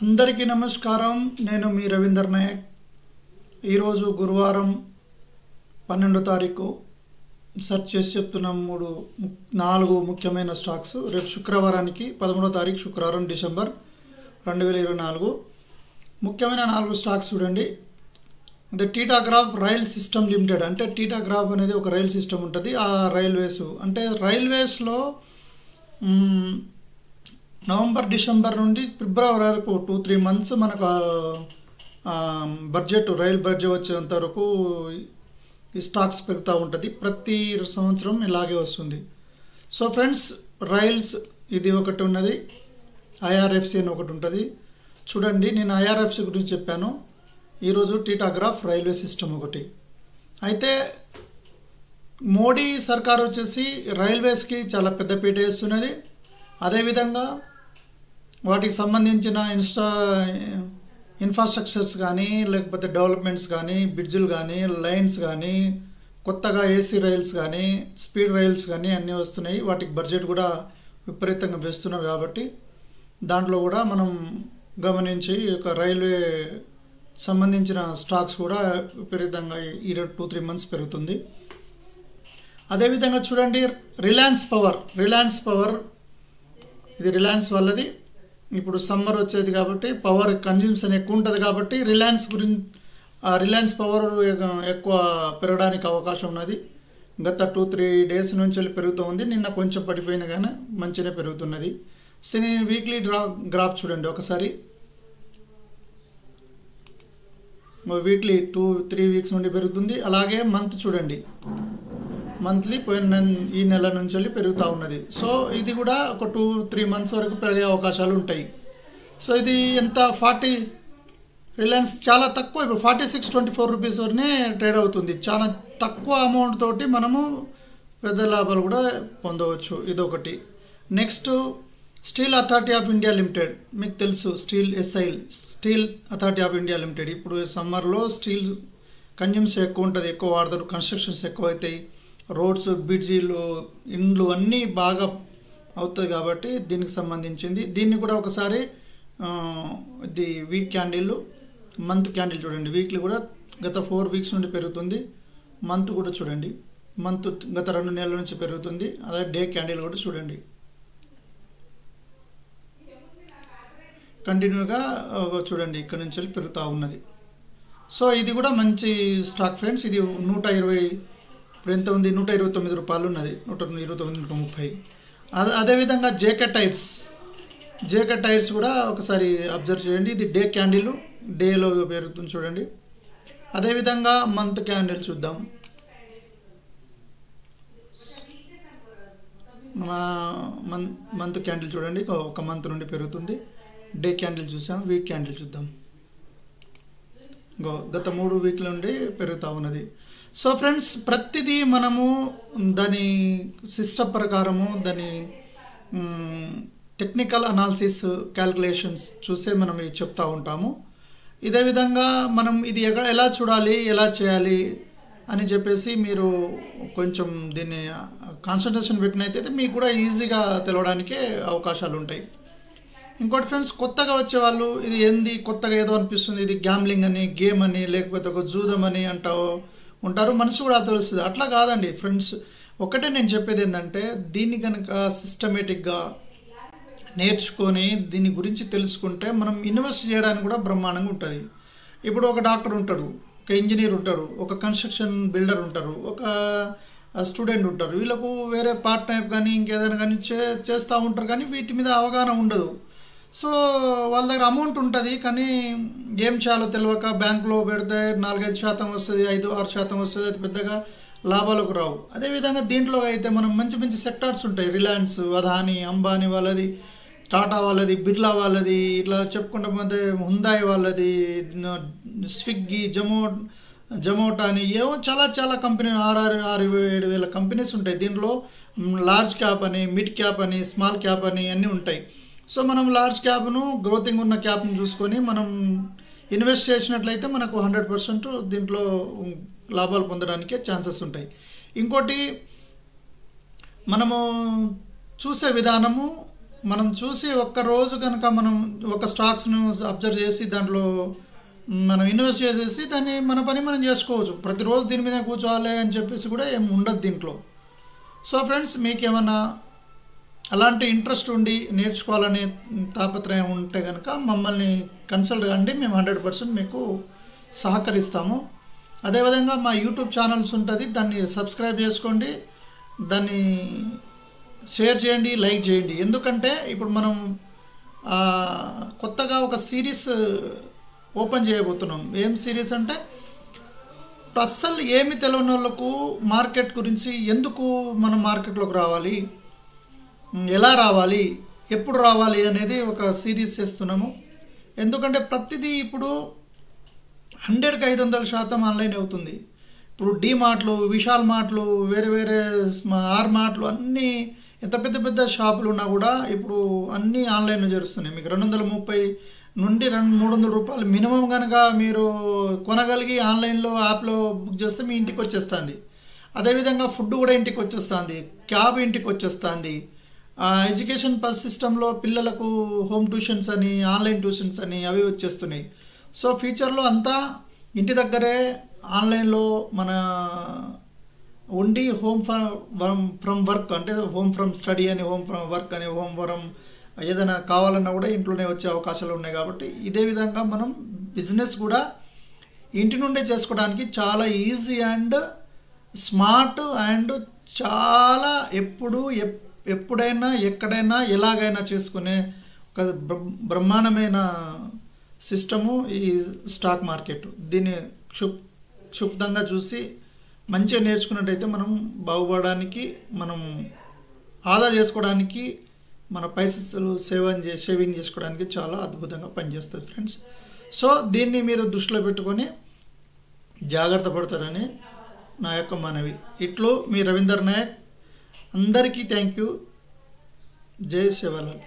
అందరికీ నమస్కారం. నేను మీ రవీందర్ నాయక్. ఈరోజు గురువారం 12వ తారీఖు సెర్చ్ చేసి చెప్తున్నాం. 4 ముఖ్యమైన స్టాక్స్. రేపు శుక్రవారానికి 13వ తారీఖు శుక్రవారం డిసెంబర్ 2024 ముఖ్యమైన 4 స్టాక్స్ చూడండి. The Titagarh rail system limited. అంటే టీటాగ్రాఫ్ అనేది ఒక రైల్ సిస్టమ్ ఉంటుంది. ఆ రైల్వేస్ అంటే రైల్వేస్లో నవంబర్ డిసెంబర్ నుండి ఫిబ్రవరి వరకు 2-3 మంత్స్ మనకు బడ్జెట్ రైల్ బడ్జెట్ వచ్చేంత వరకు ఈ స్టాక్స్ పెరుగుతూ ఉంటుంది. ప్రతి సంవత్సరం ఇలాగే వస్తుంది. సో ఫ్రెండ్స్, రైల్స్ ఇది ఒకటి ఉన్నది, ఐఆర్ఎఫ్సి అని ఒకటి ఉంటుంది. చూడండి, నేను ఐఆర్ఎఫ్సి గురించి చెప్పాను. ఈరోజు టీటాగ్రాఫ్ రైల్వే సిస్టమ్ ఒకటి. అయితే మోడీ సర్కార్ వచ్చేసి రైల్వేస్కి చాలా పెద్దపీట వేస్తున్నది. అదేవిధంగా వాటికి సంబంధించిన ఇన్ఫ్రాస్ట్రక్చర్స్ కానీ, లేకపోతే డెవలప్మెంట్స్ కానీ, బ్రిడ్జులు కానీ, లైన్స్ కానీ, కొత్తగా ఏసీ రైల్స్ కానీ, స్పీడ్ రైల్స్ కానీ అన్నీ వస్తున్నాయి. వాటికి బడ్జెట్ కూడా విపరీతంగా వేస్తున్నారు. కాబట్టి దాంట్లో కూడా మనం గమనించి ఒక రైల్వే సంబంధించిన స్టాక్స్ కూడా విపరీతంగా ఈ 2-3 మంత్స్ పెరుగుతుంది. అదేవిధంగా చూడండి, రిలయన్స్ పవర్ ఇది రిలయన్స్ వాళ్ళది. ఇప్పుడు సమ్మర్ వచ్చేది కాబట్టి పవర్ కన్జ్యూమ్షన్ ఎక్కువ ఉంటుంది. కాబట్టి రిలయన్స్ పవర్ ఎక్కువ పెరగడానికి అవకాశం ఉన్నది. గత 2-3 డేస్ నుంచి పెరుగుతూ ఉంది. నిన్న కొంచెం పడిపోయినా కానీ మంచిగా పెరుగుతున్నది. సో నేను వీక్లీ గ్రాఫ్ చూడండి ఒకసారి. వీక్లీ 2-3 వీక్స్ నుండి పెరుగుతుంది. అలాగే మంత్ చూడండి, మంత్లీ ఈ నెల నుంచి పెరుగుతూ ఉన్నది. సో ఇది కూడా ఒక 2-3 మంత్స్ వరకు పెరిగే అవకాశాలు ఉంటాయి. సో ఇది ఎంత రిలయన్స్ చాలా తక్కువ, ఇప్పుడు 46-24 రూపీస్ వరనే ట్రేడ్ అవుతుంది. చాలా తక్కువ అమౌంట్ తోటి మనము పెద్ద లాభాలు కూడా పొందవచ్చు. ఇదొకటి. Next, steel authority of India limited. మీకు తెలుసు, steel authority of India limited. ఇప్పుడు సమ్మర్లో స్టీల్ కన్జ్యూమ్స్ ఎక్కువ ఉంటుంది, ఎక్కువ వాడతారు, కన్స్ట్రక్షన్స్ ఎక్కువ అవుతాయి, రోడ్స్, బ్రిడ్జీలు, ఇండ్లు అన్నీ బాగా అవుతుంది. కాబట్టి దీనికి సంబంధించింది. దీన్ని కూడా ఒకసారి ఇది వీక్ క్యాండిల్, మంత్ క్యాండిల్ చూడండి. వీక్లీ కూడా గత 4 వీక్స్ నుండి పెరుగుతుంది. మంత్ కూడా చూడండి, మంత్ గత 2 నెలల నుంచి పెరుగుతుంది. అదే డే క్యాండిల్ కూడా చూడండి, కంటిన్యూగా చూడండి ఇక్కడ నుంచి పెరుగుతూ ఉన్నది. సో ఇది కూడా మంచి స్టాక్ ఫ్రెండ్స్. ఇది 120, ఇప్పుడు ఎంత ఉంది, 129 రూపాయలు ఉన్నది, 129-130. అదేవిధంగా జేకే టైర్స్ కూడా ఒకసారి అబ్జర్వ్ చేయండి. ఇది డే క్యాండిల్, డేలో పెరుగుతుంది చూడండి. అదేవిధంగా మంత్ క్యాండిల్ చూద్దాం. మంత్ క్యాండిల్ చూడండి, ఒక మంత్ నుండి పెరుగుతుంది. డే క్యాండిల్ చూసాం. వీక్ క్యాండిల్ చూద్దాం. గత 3 వీక్ల నుండి పెరుగుతూ ఉన్నది. సో ఫ్రెండ్స్, ప్రతిదీ మనము దాని సిస్టమ్ ప్రకారము, దాని టెక్నికల్ అనాలిసిస్, క్యాల్కులేషన్స్ చూసే మనం ఇది చెప్తూ ఉంటాము. ఇదే విధంగా మనం ఇది ఎలా చూడాలి, ఎలా చేయాలి అని చెప్పేసి మీరు కొంచెం దీన్ని కాన్సన్ట్రేషన్ పెట్టినైతే మీకు కూడా ఈజీగా తెలవడానికి అవకాశాలు ఉంటాయి. ఇంకోటి ఫ్రెండ్స్, కొత్తగా వచ్చే వాళ్ళు ఇది ఏంది కొత్తగా ఏదో అనిపిస్తుంది, ఇది గ్యాంబ్లింగ్ అని, గేమ్ అని, లేకపోతే ఒక జూదం అని ఉంటారు. మనసు కూడా తెలుస్తుంది. అట్లా కాదండి ఫ్రెండ్స్. ఒకటే నేను చెప్పేది ఏంటంటే, దీన్ని కనుక సిస్టమేటిక్గా నేర్చుకొని దీని గురించి తెలుసుకుంటే మనం ఇన్వెస్ట్ చేయడానికి కూడా బ్రహ్మాండంగా ఉంటుంది. ఇప్పుడు ఒక డాక్టర్ ఉంటాడు, ఒక ఇంజనీర్ ఉంటారు, ఒక కన్స్ట్రక్షన్ బిల్డర్ ఉంటారు, ఒక స్టూడెంట్ ఉంటారు. వీళ్ళకు వేరే పార్ట్ టైం కానీ ఇంకేదైనా కానీ చేస్తూ ఉంటారు, కానీ వీటి మీద అవగాహన ఉండదు. సో వాళ్ళ దగ్గర అమౌంట్ ఉంటుంది, కానీ ఏం చేయాలో తెలియక బ్యాంకులో పెడితే 4-5% వస్తుంది, 5-6% వస్తుంది. అది పెద్దగా లాభాలకు రావు. అదేవిధంగా దీంట్లో అయితే మనం మంచి సెక్టార్స్ ఉంటాయి. రిలయన్స్, అదానీ, అంబానీ వాళ్ళది, టాటా వాళ్ళది, బిర్లా వాళ్ళది, ఇట్లా చెప్పుకుంటే పోతే హుందాయ్ వాళ్ళది, స్విగ్గీ, జొమాటో అని ఏవో చాలా కంపెనీ 6-7 వేల కంపెనీస్ ఉంటాయి. దీంట్లో లార్జ్ క్యాప్ అని, మిడ్ క్యాప్ అని, స్మాల్ క్యాప్ అని అన్నీ ఉంటాయి. సో మనం లార్జ్ క్యాప్ను, గ్రోతింగ్ ఉన్న క్యాప్ను చూసుకొని మనం ఇన్వెస్ట్ చేసినట్లయితే మనకు 100% దీంట్లో లాభాలు పొందడానికి ఛాన్సెస్ ఉంటాయి. ఇంకోటి, మనము చూసే విధానము మనం చూసి ఒక్క రోజు కనుక మనం ఒక స్టాక్స్ను అబ్జర్వ్ చేసి దాంట్లో మనం ఇన్వెస్ట్ చేసేసి దాన్ని మన పని మనం చేసుకోవచ్చు. ప్రతిరోజు దీని మీద కూర్చోవాలి అని చెప్పేసి కూడా ఏం ఉండదు దీంట్లో. సో ఫ్రెండ్స్, మీకేమన్నా అలాంటి ఇంట్రెస్ట్ ఉండి నేర్చుకోవాలనే తాపత్రయం ఉంటే కనుక మమ్మల్ని కన్సల్ట్ కండి. మేము 100% మీకు సహకరిస్తాము. అదేవిధంగా మా యూట్యూబ్ ఛానల్స్ ఉంటుంది, దాన్ని సబ్స్క్రైబ్ చేసుకోండి, దాన్ని షేర్ చేయండి, లైక్ చేయండి. ఎందుకంటే ఇప్పుడు మనం కొత్తగా ఒక సిరీస్ ఓపెన్ చేయబోతున్నాం. ఏం సిరీస్ అంటే, అస్సలు ఏమి తెలియని వాళ్ళకు మార్కెట్ గురించి, ఎందుకు మనం మార్కెట్లోకి రావాలి, ఎలా రావాలి, ఎప్పుడు రావాలి అనేది ఒక సిరీస్ చేస్తున్నాము. ఎందుకంటే ప్రతిదీ ఇప్పుడు 100కి 500% ఆన్లైన్ అవుతుంది. ఇప్పుడు డీమార్ట్లు, విశాల్ మార్ట్లు, వేరే వేరే ఆర్ మార్ట్లు అన్నీ ఎంత పెద్ద పెద్ద షాపులు ఉన్నా కూడా ఇప్పుడు అన్నీ ఆన్లైన్లో జరుగుతున్నాయి. మీకు 230 నుండి 300 రూపాయలు మినిమం కనుక మీరు కొనగలిగి ఆన్లైన్లో యాప్లో బుక్ చేస్తే మీ ఇంటికి వచ్చేస్తుంది. అదేవిధంగా ఫుడ్ కూడా ఇంటికి వచ్చేస్తుంది, క్యాబ్ ఇంటికి వచ్చేస్తుంది. ఎడ్యుకేషన్ సిస్టంలో పిల్లలకు హోమ్ ట్యూషన్స్ అని, ఆన్లైన్ ట్యూషన్స్ అని అవి వచ్చేస్తున్నాయి. సో ఫ్యూచర్లో అంతా ఇంటి దగ్గరే ఆన్లైన్లో మన ఉండి హోమ్ ఫ్రమ్ వర్క్, అంటే హోమ్ ఫ్రమ్ స్టడీ అని, హోమ్ ఫ్రమ్ వర్క్ అని, హోమ్ ఫ్రమ్ ఏదైనా కావాలన్నా కూడా ఇంట్లోనే వచ్చే అవకాశాలు ఉన్నాయి. కాబట్టి ఇదే విధంగా మనం బిజినెస్ కూడా ఇంటి నుండే చేసుకోవడానికి చాలా ఈజీ అండ్ స్మార్ట్ అండ్ చాలా ఎప్పుడైనా ఎక్కడైనా ఎలాగైనా చేసుకునే ఒక బ్రహ్మాండమైన సిస్టము ఈ స్టాక్ మార్కెట్. దీన్ని క్షుప్తంగా చూసి మంచిగా నేర్చుకున్నట్టయితే మనం బాగుపడడానికి, మనం ఆదా చేసుకోవడానికి, మన పైసలు సేవింగ్ చేసుకోవడానికి చాలా అద్భుతంగా పనిచేస్తుంది ఫ్రెండ్స్. సో దీన్ని మీరు దృష్టిలో పెట్టుకొని జాగ్రత్త పడతారని నా యొక్క మనవి. ఇట్లు మీ రవీందర్ నాయక్. అందరికీ థ్యాంక్ యూ. జై శివలాల్.